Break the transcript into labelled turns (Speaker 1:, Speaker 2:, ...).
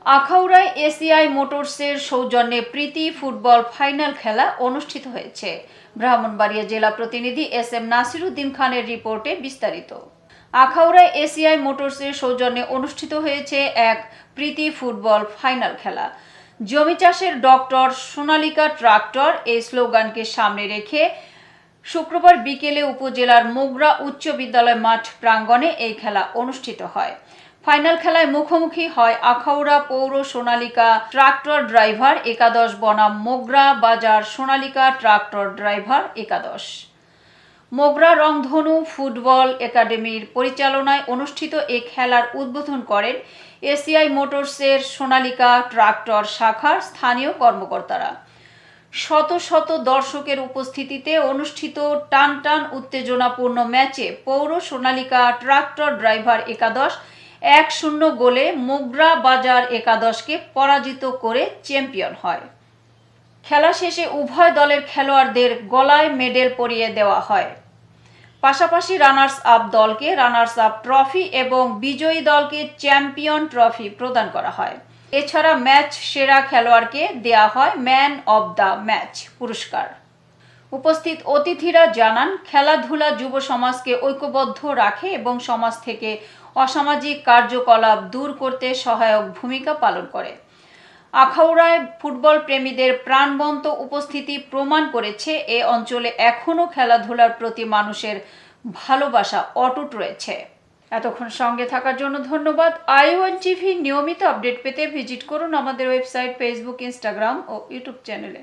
Speaker 1: আখাউড়ায় ACI মোটরসের সৌজন্যে প্রীতি football final খেলা অনুষ্ঠিত হয়েছে। ব্রাহ্মণবাড়িয়া জেলা প্রতিনিধি এস.এম. নাসিরুদ্দিন খানের রিপোর্টে বিস্তারিত। আখাউড়ায় এসিআই মোটরসের সৌজন্যে অনুষ্ঠিত হয়েছে এক প্রীতি ফুটবল ফাইনাল খেলা। জমি চাষের ডক্টর সোনালিকা ট্রাক্টর এই স্লোগানকে সামনে রেখে শুক্রবার বিকেলে উপজেলার মোগরা উচ্চ বিদ্যালয় মাঠ প্রাঙ্গণে এই খেলা অনুষ্ঠিত হয়। ফাইনাল খেলায় মুখোমুখি হয় আখাউড়া পৌর সোনালিকা ট্রাক্টর ড্রাইভার একাদশ বনাম মোগরা বাজার সোনালিকা ট্রাক্টর ড্রাইভার একাদশ। মোগরা রংধনু ফুটবল একাডেমির পরিচালনায় অনুষ্ঠিত এ খেলার উদ্বোধন করেন এসিআই মোটরসের সোনালিকা ট্রাক্টর শাখার স্থানীয় কর্মকর্তারা। শত শত দর্শকের উপস্থিতিতে অনুষ্ঠিত টানটান উত্তেজনাপূর্ণ ম্যাচে পৌর সোনালিকা ট্রাক্টর ড্রাইভার একাদশ 1-0 গোলে মোগরা বাজার একাদশকে পরাজিত করে চ্যাম্পিয়ন হয়। খেলা শেষে উভয় দলের খেলোয়াড়দের গলায় মেডেল পরিয়ে দেওয়া হয়। পাশাপাশি রানার্স আপ দলকে রানার্স আপ ট্রফি এবং বিজয়ী দলকে চ্যাম্পিয়ন ট্রফি প্রদান করা হয়। এছাড়া ম্যাচ সেরা খেলোয়াড়কে দেয়া হয় ম্যান অব দ্য ম্যাচ পুরস্কার। উপস্থিত অতিথিরা জানান, খেলাধুলা যুব সমাজকে ঐক্যবদ্ধ রাখে এবং সমাজ থেকে অসামাজিক কার্যকলাপ দূর করতে সহায়ক ভূমিকা পালন করে। আখাউড়ায় ফুটবল প্রেমীদের প্রাণবন্ত উপস্থিতি প্রমাণ করেছে এ অঞ্চলে এখনও খেলাধুলার প্রতি মানুষের ভালোবাসা অটুট রয়েছে। এতক্ষণ সঙ্গে থাকার জন্য ধন্যবাদ। আই1 টিভি নিয়মিত আপডেট পেতে ভিজিট করুন আমাদের ওয়েবসাইট, ফেসবুক, ইনস্টাগ্রাম ও ইউটিউব চ্যানেলে।